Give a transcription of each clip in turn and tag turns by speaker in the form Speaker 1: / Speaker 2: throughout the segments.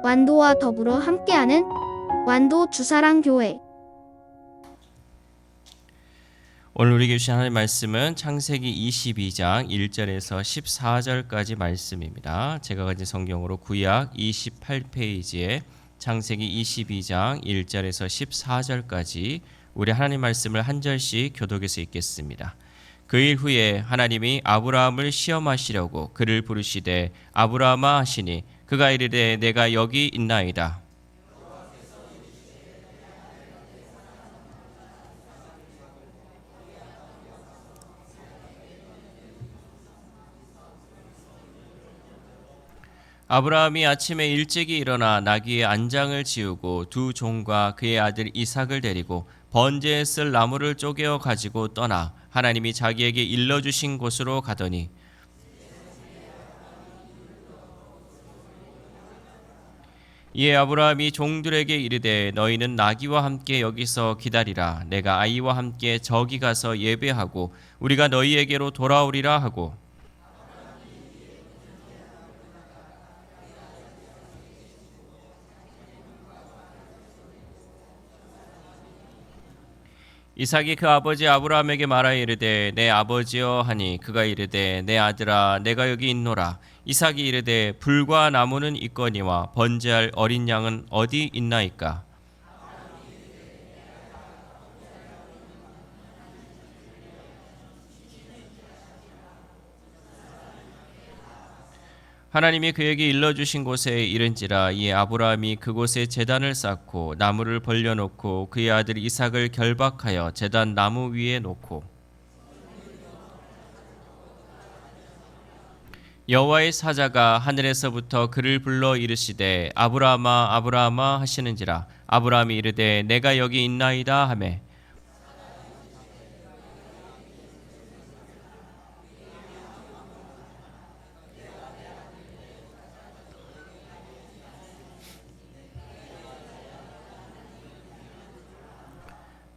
Speaker 1: 완도와 더불어 함께하는 완도 주사랑교회.
Speaker 2: 오늘 우리에게 주신 하나님의 말씀은 창세기 22장 1절에서 14절까지 말씀입니다. 제가 가진 성경으로 구약 28페이지에 창세기 22장 1절에서 14절까지 우리 하나님 말씀을 한 절씩 교독해서 읽겠습니다. 그 일 후에 하나님이 아브라함을 시험하시려고 그를 부르시되 아브라함아 하시니 그가 이르되 내가 여기 있나이다. 아브라함이 아침에 일찍이 일어나 나귀의 안장을 지우고 두 종과 그의 아들 이삭을 데리고 번제에 쓸 나무를 쪼개어 가지고 떠나 하나님이 자기에게 일러주신 곳으로 가더니 이에 아브라함이 종들에게 이르되 너희는 나귀와 함께 여기서 기다리라. 내가 아이와 함께 저기 가서 예배하고 우리가 너희에게로 돌아오리라 하고 이삭이 그 아버지 아브라함에게 말하여 이르되 내 아버지여 하니 그가 이르되 내 아들아 내가 여기 있노라. 이삭이 이르되 불과 나무는 있거니와 번제할 어린 양은 어디 있나이까. 하나님이 그에게 일러주신 곳에 이른지라. 이에 아브라함이 그곳에 제단을 쌓고 나무를 벌려놓고 그의 아들 이삭을 결박하여 제단 나무 위에 놓고 여호와의 사자가 하늘에서부터 그를 불러 이르시되 아브라함아 아브라함아 하시는지라. 아브라함이 이르되 내가 여기 있나이다 하매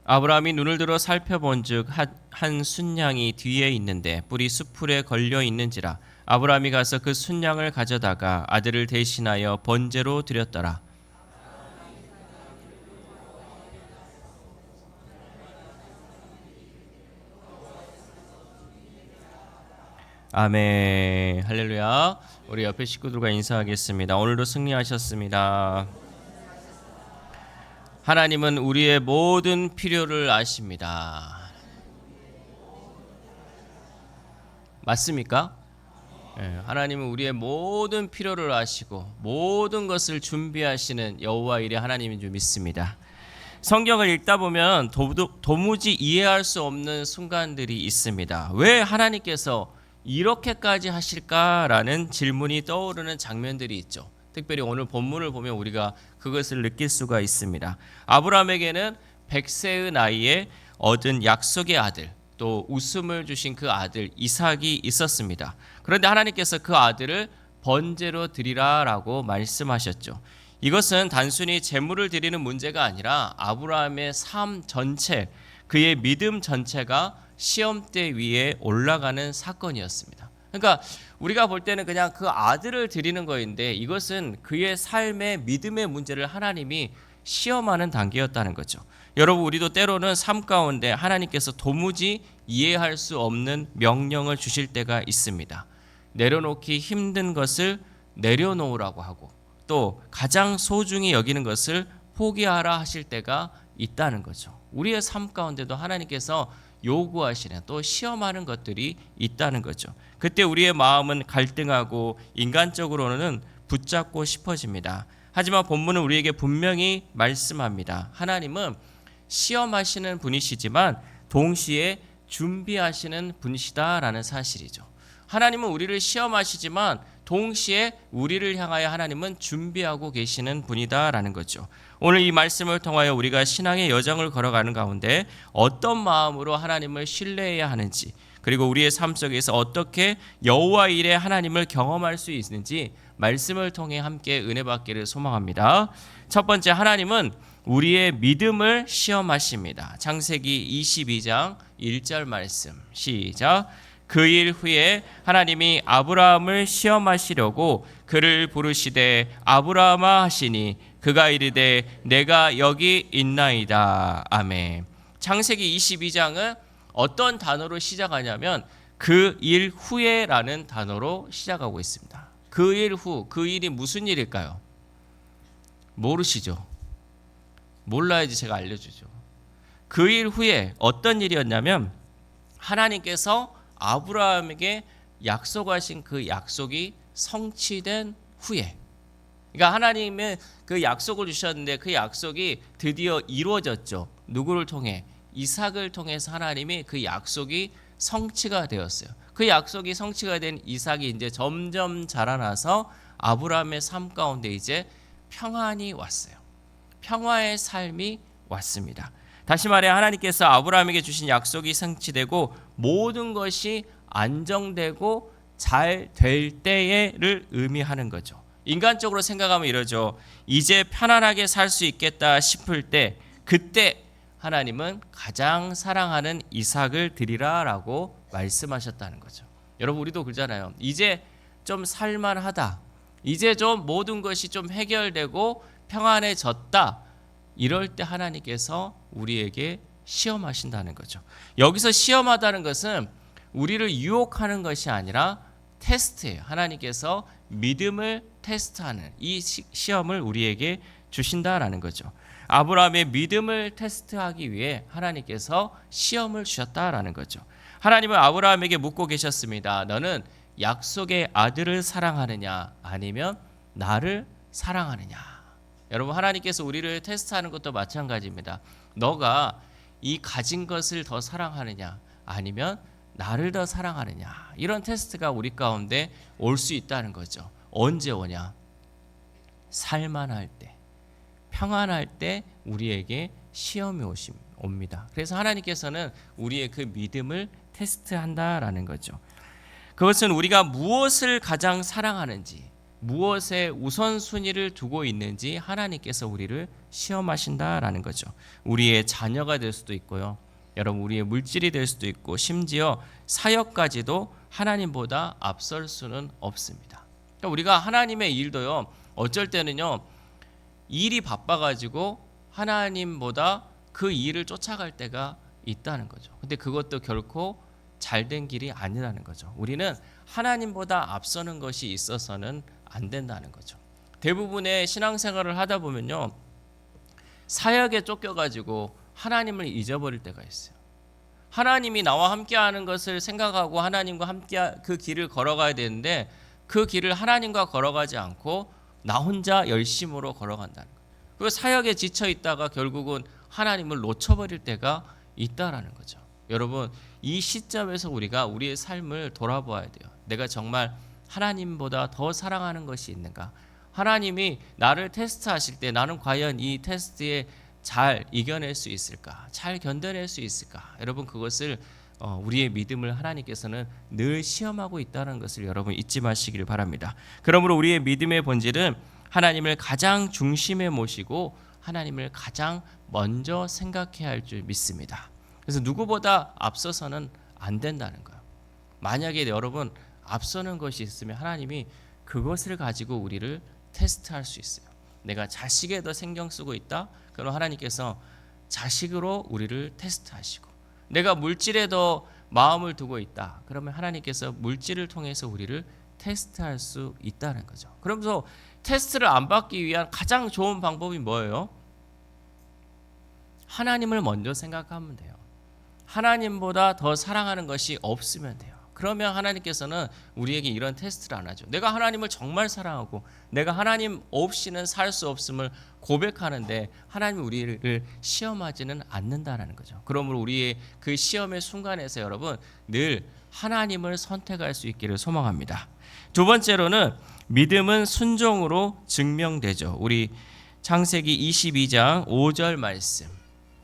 Speaker 2: 아브라함이 눈을 들어 살펴본즉 한 순양이 뒤에 있는데 뿔이 수풀에 걸려 있는지라. 아브라함이 가서 그 순양을 가져다가 아들을 대신하여 번제로 드렸더라. 아멘. 할렐루야. 우리 옆에 식구들과 인사하겠습니다. 오늘도 승리하셨습니다. 하나님은 우리의 모든 필요를 아십니다. 맞습니까? 하나님은 우리의 모든 필요를 아시고 모든 것을 준비하시는 여호와 일의 하나님인 줄 믿습니다. 성경을 읽다 보면 도무지 이해할 수 없는 순간들이 있습니다. 왜 하나님께서 이렇게까지 하실까라는 질문이 떠오르는 장면들이 있죠. 특별히 오늘 본문을 보면 우리가 그것을 느낄 수가 있습니다. 아브라함에게는 100세의 나이에 얻은 약속의 아들, 또 웃음을 주신 그 아들 이삭이 있었습니다. 그런데 하나님께서 그 아들을 번제로 드리라라고 말씀하셨죠. 이것은 단순히 제물을 드리는 문제가 아니라 아브라함의 삶 전체, 그의 믿음 전체가 시험대 위에 올라가는 사건이었습니다. 그러니까 우리가 볼 때는 그냥 그 아들을 드리는 거인데 이것은 그의 삶의 믿음의 문제를 하나님이 시험하는 단계였다는 거죠. 여러분, 우리도 때로는 삶 가운데 하나님께서 도무지 이해할 수 없는 명령을 주실 때가 있습니다. 내려놓기 힘든 것을 내려놓으라고 하고 또 가장 소중히 여기는 것을 포기하라 하실 때가 있다는 거죠. 우리의 삶 가운데도 하나님께서 요구하시는 또 시험하는 것들이 있다는 거죠. 그때 우리의 마음은 갈등하고 인간적으로는 붙잡고 싶어집니다. 하지만 본문은 우리에게 분명히 말씀합니다. 하나님은 시험하시는 분이시지만 동시에 준비하시는 분이시다라는 사실이죠. 하나님은 우리를 시험하시지만 동시에 우리를 향하여 하나님은 준비하고 계시는 분이다라는 거죠. 오늘 이 말씀을 통하여 우리가 신앙의 여정을 걸어가는 가운데 어떤 마음으로 하나님을 신뢰해야 하는지, 그리고 우리의 삶 속에서 어떻게 여호와 일의 하나님을 경험할 수 있는지 말씀을 통해 함께 은혜 받기를 소망합니다. 첫 번째, 하나님은 우리의 믿음을 시험하십니다. 창세기 22장 1절 말씀 시작. 그 일 후에 하나님이 아브라함을 시험하시려고 그를 부르시되 아브라함아 하시니 그가 이르되 내가 여기 있나이다. 아멘. 창세기 22장은 어떤 단어로 시작하냐면 그 일 후에라는 단어로 시작하고 있습니다. 그 일 후, 그 일이 무슨 일일까요? 모르시죠? 몰라야지 제가 알려주죠. 그 일 후에 어떤 일이었냐면 하나님께서 아브라함에게 약속하신 그 약속이 성취된 후에, 그러니까 하나님은 그 약속을 주셨는데 그 약속이 드디어 이루어졌죠. 누구를 통해? 이삭을 통해서 하나님이 그 약속이 성취가 되었어요. 그 약속이 성취가 된 이삭이 이제 점점 자라나서 아브라함의 삶 가운데 이제 평안이 왔어요. 평화의 삶이 왔습니다. 다시 말해 하나님께서 아브라함에게 주신 약속이 성취되고 모든 것이 안정되고 잘 될 때를 의미하는 거죠. 인간적으로 생각하면 이러죠. 이제 편안하게 살 수 있겠다 싶을 때, 그때 하나님은 가장 사랑하는 이삭을 드리라라고 말씀하셨다는 거죠. 여러분, 우리도 그러잖아요. 이제 좀 살만하다, 이제 좀 모든 것이 좀 해결되고 평안해졌다, 이럴 때 하나님께서 우리에게 시험하신다는 거죠. 여기서 시험하다는 것은 우리를 유혹하는 것이 아니라 테스트예요. 하나님께서 믿음을 테스트하는 이 시험을 우리에게 주신다라는 거죠. 아브라함의 믿음을 테스트하기 위해 하나님께서 시험을 주셨다라는 거죠. 하나님은 아브라함에게 묻고 계셨습니다. 너는 약속의 아들을 사랑하느냐 아니면 나를 사랑하느냐. 여러분, 하나님께서 우리를 테스트하는 것도 마찬가지입니다. 너가 이 가진 것을 더 사랑하느냐 아니면 나를 더 사랑하느냐. 이런 테스트가 우리 가운데 올 수 있다는 거죠. 언제 오냐? 살만할 때, 평안할 때 우리에게 시험이 옵니다. 그래서 하나님께서는 우리의 그 믿음을 테스트한다라는 거죠. 그것은 우리가 무엇을 가장 사랑하는지, 무엇에 우선순위를 두고 있는지 하나님께서 우리를 시험하신다라는 거죠. 우리의 자녀가 될 수도 있고요. 여러분, 우리의 물질이 될 수도 있고 심지어 사역까지도 하나님보다 앞설 수는 없습니다. 그러니까 우리가 하나님의 일도요, 어쩔 때는요, 일이 바빠가지고 하나님보다 그 일을 쫓아갈 때가 있다는 거죠. 근데 그것도 결코 잘된 길이 아니라는 거죠. 우리는 하나님보다 앞서는 것이 있어서는 안 된다는 거죠. 대부분의 신앙생활을 하다 보면요, 사역에 쫓겨가지고 하나님을 잊어버릴 때가 있어요. 하나님이 나와 함께하는 것을 생각하고 하나님과 함께 그 길을 걸어가야 되는데 그 길을 하나님과 걸어가지 않고 나 혼자 열심으로 걸어간다는 거예요. 그 사역에 지쳐 있다가 결국은 하나님을 놓쳐버릴 때가 있다라는 거죠. 여러분, 이 시점에서 우리가 우리의 삶을 돌아보아야 돼요. 내가 정말 하나님보다 더 사랑하는 것이 있는가? 하나님이 나를 테스트하실 때 나는 과연 이 테스트에 잘 이겨낼 수 있을까? 잘 견뎌낼 수 있을까? 여러분, 그것을 우리의 믿음을 하나님께서는 늘 시험하고 있다는 것을 여러분 잊지 마시길 바랍니다. 그러므로 우리의 믿음의 본질은 하나님을 가장 중심에 모시고 하나님을 가장 먼저 생각해야 할 줄 믿습니다. 그래서 누구보다 앞서서는 안 된다는 거예요. 만약에 여러분 앞서는 것이 있으면 하나님이 그것을 가지고 우리를 테스트할 수 있어요. 내가 자식에 더 신경 쓰고 있다? 그럼 하나님께서 자식으로 우리를 테스트하시고, 내가 물질에 더 마음을 두고 있다. 그러면 하나님께서 물질을 통해서 우리를 테스트할 수 있다는 거죠. 그러면서 테스트를 안 받기 위한 가장 좋은 방법이 뭐예요? 하나님을 먼저 생각하면 돼요. 하나님보다 더 사랑하는 것이 없으면 돼요. 그러면 하나님께서는 우리에게 이런 테스트를 안 하죠. 내가 하나님을 정말 사랑하고 내가 하나님 없이는 살 수 없음을 고백하는데 하나님이 우리를 시험하지는 않는다는 거죠. 그러므로 우리의 그 시험의 순간에서 여러분 늘 하나님을 선택할 수 있기를 소망합니다. 두 번째로는 믿음은 순종으로 증명되죠. 우리 창세기 22장 5절 말씀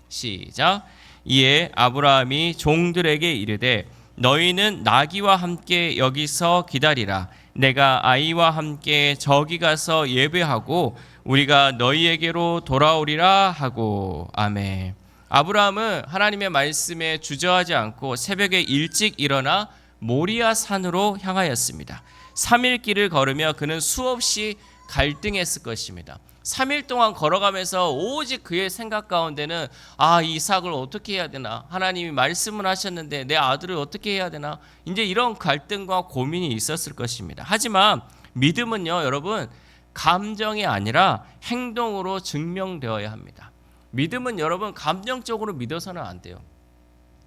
Speaker 2: 시작. 이에 아브라함이 종들에게 이르되 너희는 나귀와 함께 여기서 기다리라. 내가 아이와 함께 저기 가서 예배하고 우리가 너희에게로 돌아오리라 하고. 아멘. 아브라함은 하나님의 말씀에 주저하지 않고 새벽에 일찍 일어나 모리아 산으로 향하였습니다. 3일 길을 걸으며 그는 수없이 갈등했을 것입니다. 3일 동안 걸어가면서 오직 그의 생각 가운데는 이삭을 어떻게 해야 되나? 하나님이 말씀을 하셨는데 내 아들을 어떻게 해야 되나? 이제 이런 갈등과 고민이 있었을 것입니다. 하지만 믿음은요, 여러분, 감정이 아니라 행동으로 증명되어야 합니다. 믿음은 여러분 감정적으로 믿어서는 안 돼요.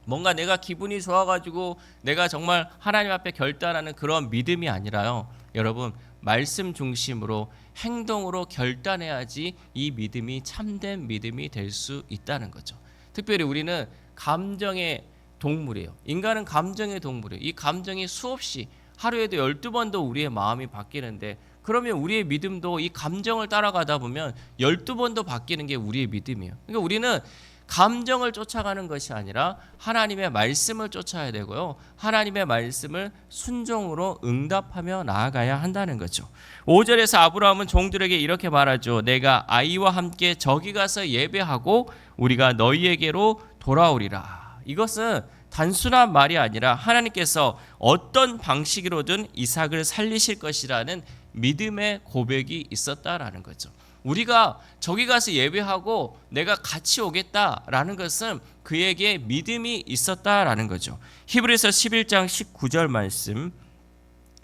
Speaker 2: 뭔가 내가 기분이 좋아가지고 내가 정말 하나님 앞에 결단하는 그런 믿음이 아니라요, 여러분 말씀 중심으로 행동으로 결단해야지 이 믿음이 참된 믿음이 될 수 있다는 거죠. 특별히 우리는 감정의 동물이에요. 인간은 감정의 동물이에요. 이 감정이 수없이 하루에도 12번도 우리의 마음이 바뀌는데, 그러면 우리의 믿음도 이 감정을 따라가다 보면 12번도 바뀌는 게 우리의 믿음이에요. 그러니까 우리는 감정을 쫓아가는 것이 아니라 하나님의 말씀을 쫓아야 되고요, 하나님의 말씀을 순종으로 응답하며 나아가야 한다는 거죠. 5절에서 아브라함은 종들에게 이렇게 말하죠. 내가 아이와 함께 저기 가서 예배하고 우리가 너희에게로 돌아오리라. 이것은 단순한 말이 아니라 하나님께서 어떤 방식으로든 이삭을 살리실 것이라는 믿음의 고백이 있었다라는 거죠. 우리가 저기 가서 예배하고 내가 같이 오겠다라는 것은 그에게 믿음이 있었다라는 거죠. 히브리서 11장 19절 말씀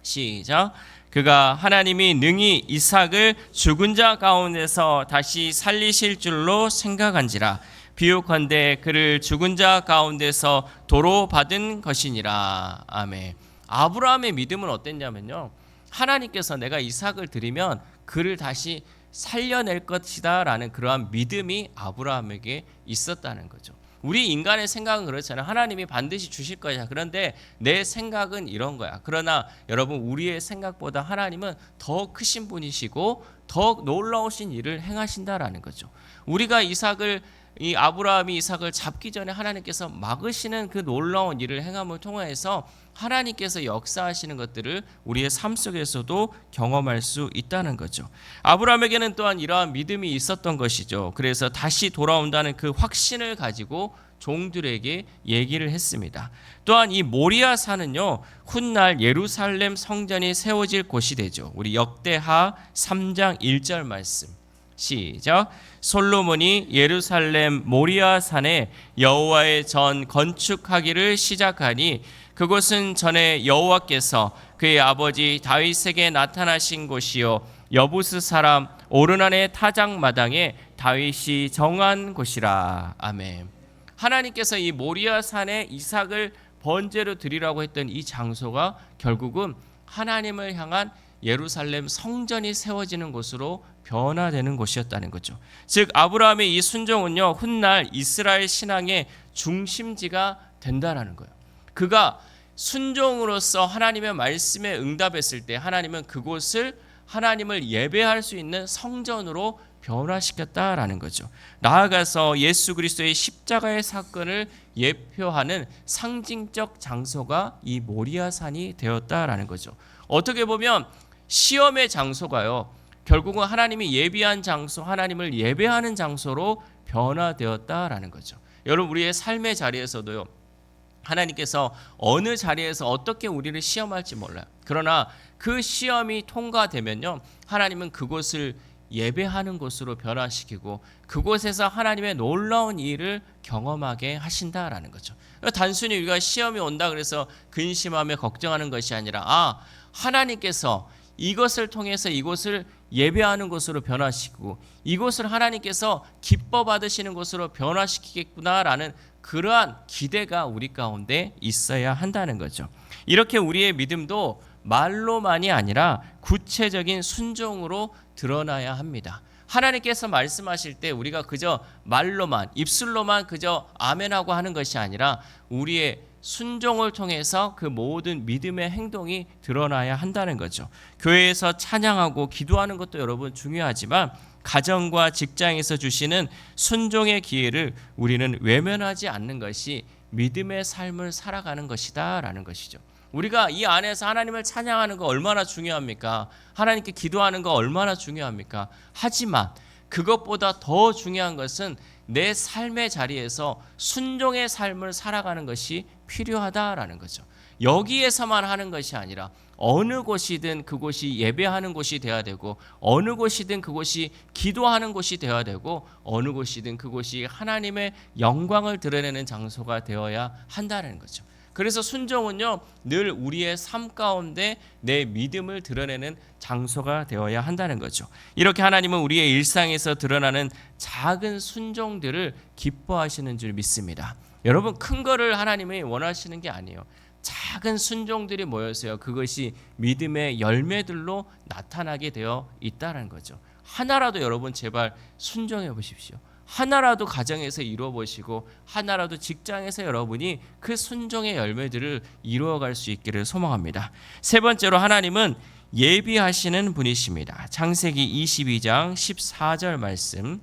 Speaker 2: 시작. 그가 하나님이 능히 이삭을 죽은 자 가운데서 다시 살리실 줄로 생각한지라. 비유컨대 그를 죽은 자 가운데서 도로 받은 것이니라. 아멘. 아브라함의 믿음은 어땠냐면요, 하나님께서 내가 이삭을 드리면 그를 다시 살려낼 것이다 라는 그러한 믿음이 아브라함에게 있었다는 거죠. 우리 인간의 생각은 그렇잖아요. 하나님이 반드시 주실 거야. 그런데 내 생각은 이런 거야. 그러나 여러분, 우리의 생각보다 하나님은 더 크신 분이시고 더 놀라우신 일을 행하신다라는 거죠. 우리가 이 아브라함이 이삭을 잡기 전에 하나님께서 막으시는 그 놀라운 일을 행함을 통해서 하나님께서 역사하시는 것들을 우리의 삶 속에서도 경험할 수 있다는 거죠. 아브라함에게는 또한 이러한 믿음이 있었던 것이죠. 그래서 다시 돌아온다는 그 확신을 가지고 종들에게 얘기를 했습니다. 또한 이 모리아 산은요, 훗날 예루살렘 성전이 세워질 곳이 되죠. 우리 역대하 3장 1절 말씀 시작. 솔로몬이 예루살렘 모리아 산에 여호와의 전 건축하기를 시작하니 그곳은 전에 여호와께서 그의 아버지 다윗에게 나타나신 곳이요 여부스 사람 오르난의 타작마당에 다윗이 정한 곳이라. 아멘. 하나님께서 이 모리아 산에 이삭을 번제로 드리라고 했던 이 장소가 결국은 하나님을 향한 예루살렘 성전이 세워지는 곳으로 변화되는 곳이었다는 거죠. 즉 아브라함의 이 순종은요, 훗날 이스라엘 신앙의 중심지가 된다라는 거예요. 그가 순종으로서 하나님의 말씀에 응답했을 때 하나님은 그곳을 하나님을 예배할 수 있는 성전으로 변화시켰다라는 거죠. 나아가서 예수 그리스도의 십자가의 사건을 예표하는 상징적 장소가 이 모리아 산이 되었다라는 거죠. 어떻게 보면 시험의 장소가요, 결국은 하나님이 예비한 장소, 하나님을 예배하는 장소로 변화되었다라는 거죠. 여러분, 우리의 삶의 자리에서도요, 하나님께서 어느 자리에서 어떻게 우리를 시험할지 몰라요. 그러나 그 시험이 통과되면요, 하나님은 그곳을 예배하는 곳으로 변화시키고 그곳에서 하나님의 놀라운 일을 경험하게 하신다라는 거죠. 단순히 우리가 시험이 온다 그래서 근심하며 걱정하는 것이 아니라 하나님께서 이것을 통해서 이곳을 예배하는 곳으로 변화시키고 이곳을 하나님께서 기뻐 받으시는 곳으로 변화시키겠구나라는 그러한 기대가 우리 가운데 있어야 한다는 거죠. 이렇게 우리의 믿음도 말로만이 아니라 구체적인 순종으로 드러나야 합니다. 하나님께서 말씀하실 때 우리가 그저 말로만, 입술로만 그저 아멘하고 하는 것이 아니라 우리의 순종을 통해서 그 모든 믿음의 행동이 드러나야 한다는 거죠. 교회에서 찬양하고 기도하는 것도 여러분 중요하지만 가정과 직장에서 주시는 순종의 기회를 우리는 외면하지 않는 것이 믿음의 삶을 살아가는 것이다 라는 것이죠. 우리가 이 안에서 하나님을 찬양하는 거 얼마나 중요합니까? 하나님께 기도하는 거 얼마나 중요합니까? 하지만 그것보다 더 중요한 것은 내 삶의 자리에서 순종의 삶을 살아가는 것이 필요하다라는 거죠. 여기에서만 하는 것이 아니라 어느 곳이든 그곳이 예배하는 곳이 되어야 되고, 어느 곳이든 그곳이 기도하는 곳이 되어야 되고, 어느 곳이든 그곳이 하나님의 영광을 드러내는 장소가 되어야 한다는 거죠. 그래서 순종은요, 늘 우리의 삶 가운데 내 믿음을 드러내는 장소가 되어야 한다는 거죠. 이렇게 하나님은 우리의 일상에서 드러나는 작은 순종들을 기뻐하시는 줄 믿습니다. 여러분, 큰 거를 하나님이 원하시는 게 아니에요. 작은 순종들이 모여서요, 그것이 믿음의 열매들로 나타나게 되어 있다는 거죠. 하나라도 여러분 제발 순종해 보십시오. 하나라도 가정에서 이루어 보시고, 하나라도 직장에서 여러분이 그 순종의 열매들을 이루어갈 수 있기를 소망합니다. 세 번째로, 하나님은 예비하시는 분이십니다. 창세기 22장 14절 말씀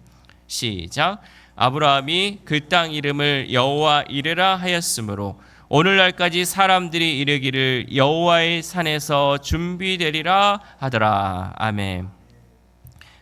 Speaker 2: 시작. 아브라함이 그 땅 이름을 여호와 이레라 하였으므로 오늘날까지 사람들이 이르기를 여호와의 산에서 준비되리라 하더라. 아멘.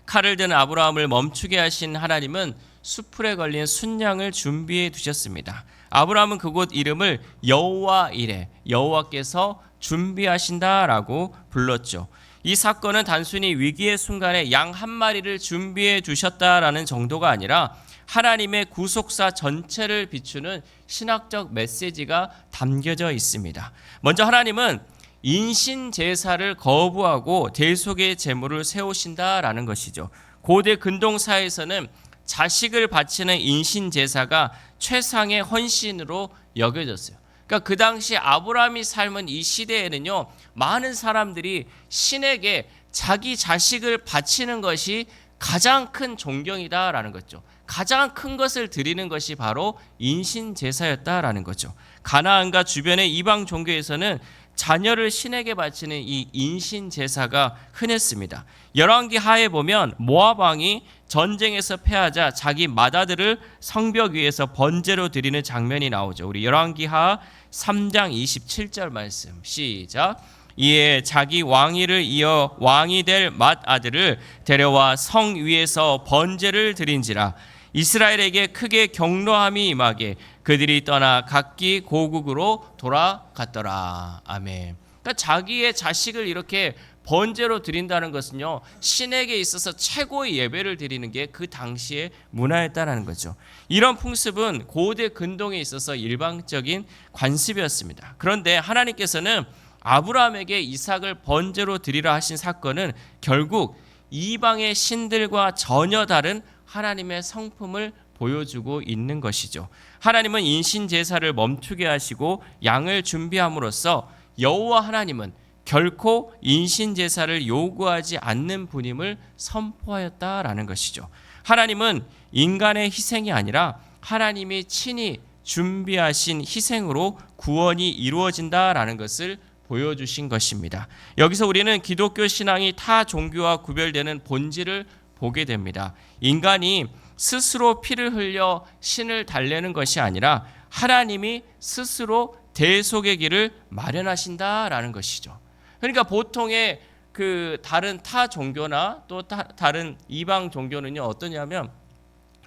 Speaker 2: 칼을 든 아브라함을 멈추게 하신 하나님은 수풀에 걸린 순양을 준비해 두셨습니다. 아브라함은 그곳 이름을 여호와 이레, 여호와께서 준비하신다라고 불렀죠. 이 사건은 단순히 위기의 순간에 양 한 마리를 준비해 두셨다라는 정도가 아니라 하나님의 구속사 전체를 비추는 신학적 메시지가 담겨져 있습니다. 먼저 하나님은 인신 제사를 거부하고 대속의 제물을 세우신다라는 것이죠. 고대 근동사에서는 자식을 바치는 인신 제사가 최상의 헌신으로 여겨졌어요. 그러니까 그 당시 아브라함이 삶은 이 시대에는요, 많은 사람들이 신에게 자기 자식을 바치는 것이 가장 큰 존경이다라는 거죠. 가장 큰 것을 드리는 것이 바로 인신 제사였다라는 거죠. 가나안과 주변의 이방 종교에서는 자녀를 신에게 바치는 이 인신 제사가 흔했습니다. 열왕기 하에 보면 모압 왕이 전쟁에서 패하자 자기 맏아들을 성벽 위에서 번제로 드리는 장면이 나오죠. 우리 열왕기 하 3장 27절 말씀 시작. 이에 자기 왕위를 이어 왕이 될 맏아들을 데려와 성 위에서 번제를 드린지라. 이스라엘에게 크게 경노함이 임하게 그들이 떠나 각기 고국으로 돌아갔더라. 아멘. 그러니까 자기의 자식을 이렇게 번제로 드린다는 것은요, 신에게 있어서 최고의 예배를 드리는 게 그 당시의 문화였다는 거죠. 이런 풍습은 고대 근동에 있어서 일방적인 관습이었습니다. 그런데 하나님께서는 아브라함에게 이삭을 번제로 드리라 하신 사건은 결국 이방의 신들과 전혀 다른 하나님의 성품을 보여주고 있는 것이죠. 하나님은 인신 제사를 멈추게 하시고 양을 준비함으로써 여호와 하나님은 결코 인신 제사를 요구하지 않는 분임을 선포하였다라는 것이죠. 하나님은 인간의 희생이 아니라 하나님이 친히 준비하신 희생으로 구원이 이루어진다라는 것을 보여주신 것입니다. 여기서 우리는 기독교 신앙이 타 종교와 구별되는 본질을 보게 됩니다. 인간이 스스로 피를 흘려 신을 달래는 것이 아니라 하나님이 스스로 대속의 길을 마련하신다라는 것이죠. 그러니까 보통의 그 다른 타 종교나 또 다른 이방 종교는요, 어떠냐면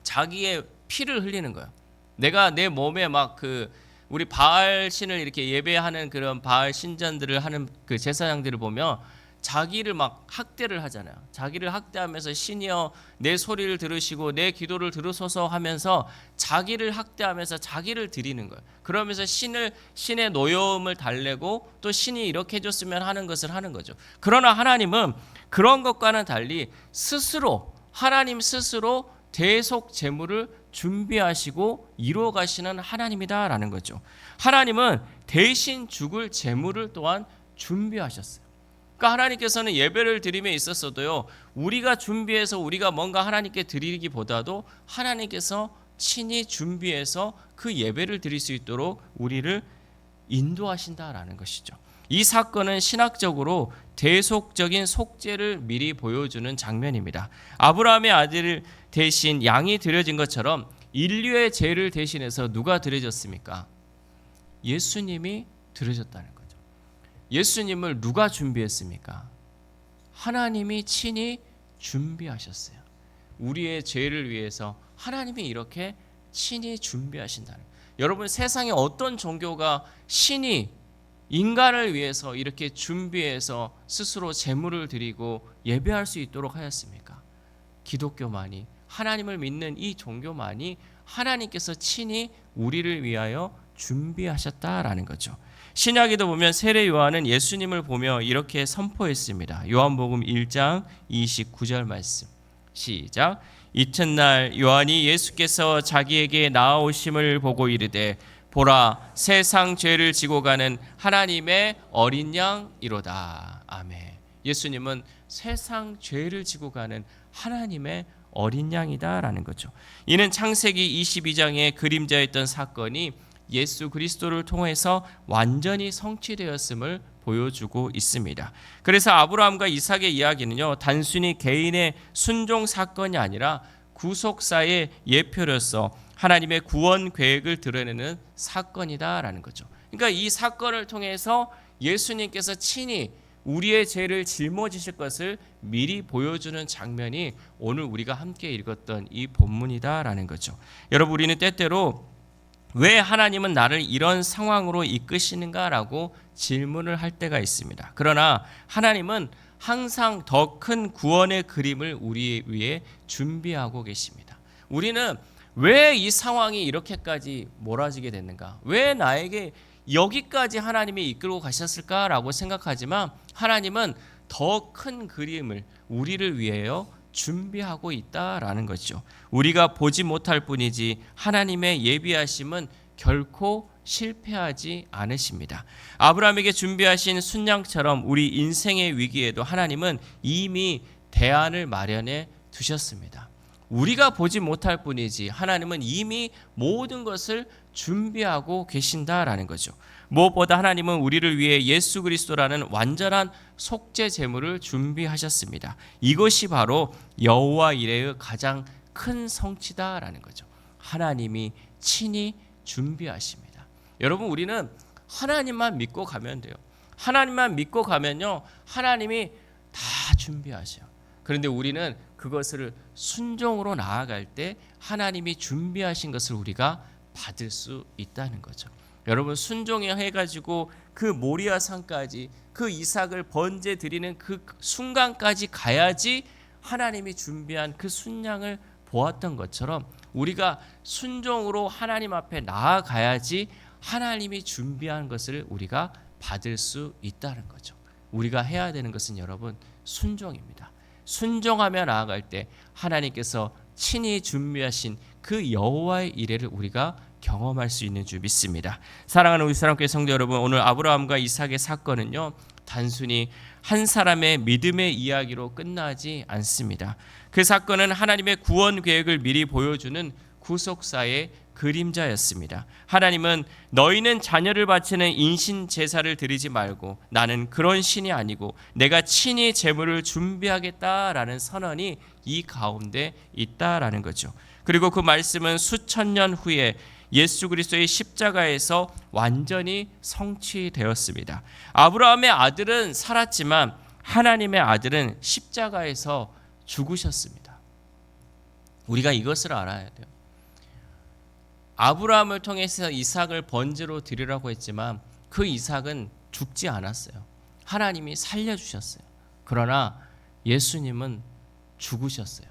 Speaker 2: 자기의 피를 흘리는 거예요. 내가 내 몸에 막 우리 바알 신을 이렇게 예배하는 그런 바알 신전들을 하는 그 제사장들을 보면 자기를 막 학대를 하잖아요. 자기를 학대하면서 신이여 내 소리를 들으시고 내 기도를 들으소서 하면서 자기를 학대하면서 자기를 드리는 거예요. 그러면서 신의 노여움을 달래고 또 신이 이렇게 해줬으면 하는 것을 하는 거죠. 그러나 하나님은 그런 것과는 달리 하나님 스스로 대속 제물을 준비하시고 이루어 가시는 하나님이다라는 거죠. 하나님은 대신 죽을 제물을 또한 준비하셨어요. 그러니까 하나님께서는 예배를 드림에 있어서도요, 우리가 준비해서 우리가 뭔가 하나님께 드리기보다도 하나님께서 친히 준비해서 그 예배를 드릴 수 있도록 우리를 인도하신다라는 것이죠. 이 사건은 신학적으로 대속적인 속죄를 미리 보여주는 장면입니다. 아브라함의 아들 대신 양이 드려진 것처럼 인류의 죄를 대신해서 누가 드려졌습니까? 예수님이 드려졌다는 거죠. 예수님을 누가 준비했습니까? 하나님이 친히 준비하셨어요. 우리의 죄를 위해서 하나님이 이렇게 친히 준비하신다는 거예요. 여러분, 세상에 어떤 종교가 신이 인간을 위해서 이렇게 준비해서 스스로 제물을 드리고 예배할 수 있도록 하였습니까? 기독교만이, 하나님을 믿는 이 종교만이 하나님께서 친히 우리를 위하여 준비하셨다라는 거죠. 신약에도 보면 세례 요한은 예수님을 보며 이렇게 선포했습니다. 요한복음 1장 29절 말씀. 시작. 이튿날 요한이 예수께서 자기에게 나아오심을 보고 이르되 보라, 세상 죄를 지고 가는 하나님의 어린 양이로다. 아멘. 예수님은 세상 죄를 지고 가는 하나님의 어린 양이다라는 거죠. 이는 창세기 22장의 그림자였던 사건이 예수 그리스도를 통해서 완전히 성취되었음을 보여주고 있습니다. 그래서 아브라함과 이삭의 이야기는요, 단순히 개인의 순종 사건이 아니라 구속사의 예표로서 하나님의 구원 계획을 드러내는 사건이다라는 거죠. 그러니까 이 사건을 통해서 예수님께서 친히 우리의 죄를 짊어지실 것을 미리 보여주는 장면이 오늘 우리가 함께 읽었던 이 본문이다라는 거죠. 여러분, 우리는 때때로 왜 하나님은 나를 이런 상황으로 이끄시는가라고 질문을 할 때가 있습니다. 그러나 하나님은 항상 더 큰 구원의 그림을 우리 위해 준비하고 계십니다. 우리는 왜 이 상황이 이렇게까지 몰아지게 됐는가? 왜 나에게 여기까지 하나님이 이끌고 가셨을까라고 생각하지만 하나님은 더 큰 그림을 우리를 위하여 준비하고 있다라는 거죠. 우리가 보지 못할 뿐이지 하나님의 예비하심은 결코 실패하지 않으십니다. 아브라함에게 준비하신 순양처럼 우리 인생의 위기에도 하나님은 이미 대안을 마련해 두셨습니다. 우리가 보지 못할 뿐이지 하나님은 이미 모든 것을 준비하고 계신다라는 거죠. 무엇보다 하나님은 우리를 위해 예수 그리스도라는 완전한 속죄 제물을 준비하셨습니다. 이것이 바로 여호와 이레의 가장 큰 성취다라는 거죠. 하나님이 친히 준비하십니다. 여러분, 우리는 하나님만 믿고 가면 돼요. 하나님만 믿고 가면요, 하나님이 다 준비하셔요. 그런데 우리는 그것을 순종으로 나아갈 때 하나님이 준비하신 것을 우리가 받을 수 있다는 거죠. 여러분, 순종해가지고 그 모리아 산까지 그 이삭을 번제 드리는 그 순간까지 가야지 하나님이 준비한 그 순양을 보았던 것처럼 우리가 순종으로 하나님 앞에 나아가야지 하나님이 준비한 것을 우리가 받을 수 있다는 거죠. 우리가 해야 되는 것은 여러분 순종입니다. 순종하며 나아갈 때 하나님께서 친히 준비하신 그 여호와의 이레를 우리가 경험할 수 있는 줄 믿습니다. 사랑하는 우리 사랑교회 성도 여러분, 오늘 아브라함과 이삭의 사건은요, 단순히 한 사람의 믿음의 이야기로 끝나지 않습니다. 그 사건은 하나님의 구원 계획을 미리 보여주는 구속사의 그림자였습니다. 하나님은 너희는 자녀를 바치는 인신 제사를 드리지 말고 나는 그런 신이 아니고 내가 친히 제물을 준비하겠다라는 선언이 이 가운데 있다라는 거죠. 그리고 그 말씀은 수천 년 후에 예수 그리스도의 십자가에서 완전히 성취되었습니다. 아브라함의 아들은 살았지만 하나님의 아들은 십자가에서 죽으셨습니다. 우리가 이것을 알아야 돼요. 아브라함을 통해서 이삭을 번제로 드리라고 했지만 그 이삭은 죽지 않았어요. 하나님이 살려주셨어요. 그러나 예수님은 죽으셨어요.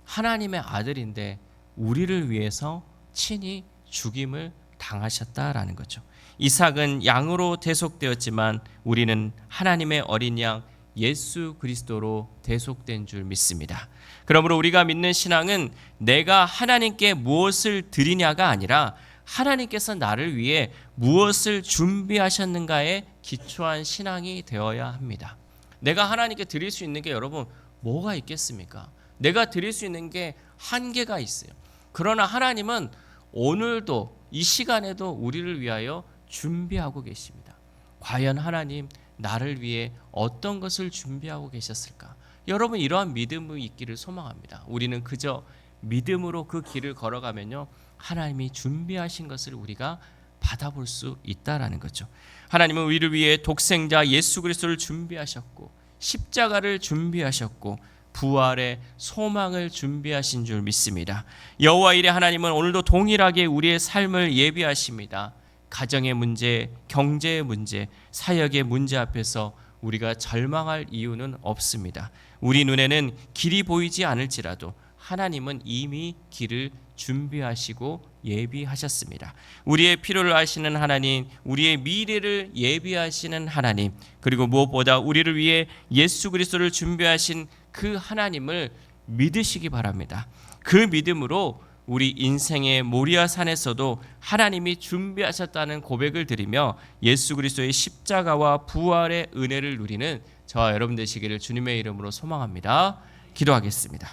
Speaker 2: 하나님의 아들인데 우리를 위해서 친히 죽임을 당하셨다라는 거죠. 이삭은 양으로 대속되었지만 우리는 하나님의 어린 양 예수 그리스도로 대속된 줄 믿습니다. 그러므로 우리가 믿는 신앙은 내가 하나님께 무엇을 드리냐가 아니라 하나님께서 나를 위해 무엇을 준비하셨는가에 기초한 신앙이 되어야 합니다. 내가 하나님께 드릴 수 있는 게 여러분 뭐가 있겠습니까? 내가 드릴 수 있는 게 한계가 있어요. 그러나 하나님은 오늘도 이 시간에도 우리를 위하여 준비하고 계십니다. 과연 하나님 나를 위해 어떤 것을 준비하고 계셨을까? 여러분, 이러한 믿음이 있기를 소망합니다. 우리는 그저 믿음으로 그 길을 걸어가면요, 하나님이 준비하신 것을 우리가 받아볼 수 있다라는 거죠. 하나님은 우리를 위해 독생자 예수 그리스도를 준비하셨고 십자가를 준비하셨고 부활의 소망을 준비하신 줄 믿습니다. 여호와 일의 하나님은 오늘도 동일하게 우리의 삶을 예비하십니다. 가정의 문제, 경제의 문제, 사역의 문제 앞에서 우리가 절망할 이유는 없습니다. 우리 눈에는 길이 보이지 않을지라도 하나님은 이미 길을 준비하시고 예비하셨습니다. 우리의 필요를 아시는 하나님, 우리의 미래를 예비하시는 하나님, 그리고 무엇보다 우리를 위해 예수 그리스도를 준비하신 그 하나님을 믿으시기 바랍니다. 그 믿음으로 우리 인생의 모리아 산에서도 하나님이 준비하셨다는 고백을 드리며 예수 그리스도의 십자가와 부활의 은혜를 누리는 저와 여러분 되시기를 주님의 이름으로 소망합니다. 기도하겠습니다.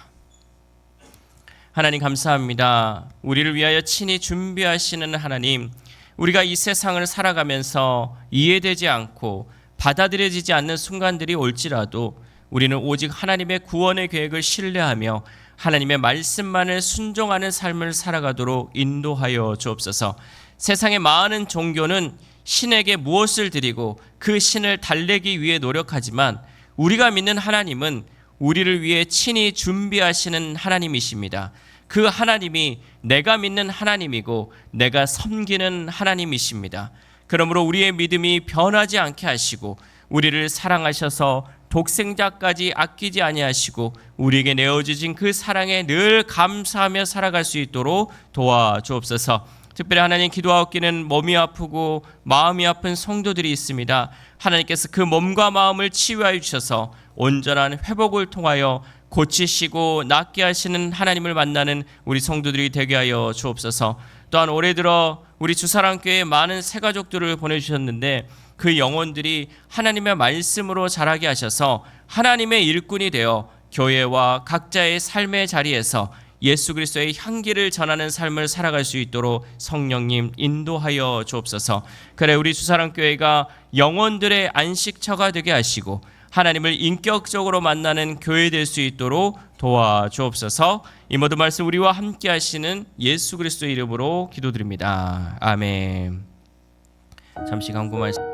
Speaker 2: 하나님 감사합니다. 우리를 위하여 친히 준비하시는 하나님, 우리가 이 세상을 살아가면서 이해되지 않고 받아들여지지 않는 순간들이 올지라도 우리는 오직 하나님의 구원의 계획을 신뢰하며 하나님의 말씀만을 순종하는 삶을 살아가도록 인도하여 주옵소서. 세상의 많은 종교는 신에게 무엇을 드리고 그 신을 달래기 위해 노력하지만 우리가 믿는 하나님은 우리를 위해 친히 준비하시는 하나님이십니다. 그 하나님이 내가 믿는 하나님이고 내가 섬기는 하나님이십니다. 그러므로 우리의 믿음이 변하지 않게 하시고 우리를 사랑하셔서 독생자까지 아끼지 아니하시고 우리에게 내어주신 그 사랑에 늘 감사하며 살아갈 수 있도록 도와주옵소서. 특별히 하나님 기도하옵기는 몸이 아프고 마음이 아픈 성도들이 있습니다. 하나님께서 그 몸과 마음을 치유하여 주셔서 온전한 회복을 통하여 고치시고 낫게 하시는 하나님을 만나는 우리 성도들이 되게 하여 주옵소서. 또한 올해 들어 우리 주사랑교회에 많은 새가족들을 보내주셨는데 그 영혼들이 하나님의 말씀으로 자라게 하셔서 하나님의 일꾼이 되어 교회와 각자의 삶의 자리에서 예수 그리스도의 향기를 전하는 삶을 살아갈 수 있도록 성령님 인도하여 주옵소서. 그래 우리 주사랑교회가 영혼들의 안식처가 되게 하시고 하나님을 인격적으로 만나는 교회 될 수 있도록 도와주옵소서. 이 모든 말씀 우리와 함께 하시는 예수 그리스도의 이름으로 기도드립니다. 아멘. 잠시 광고 말씀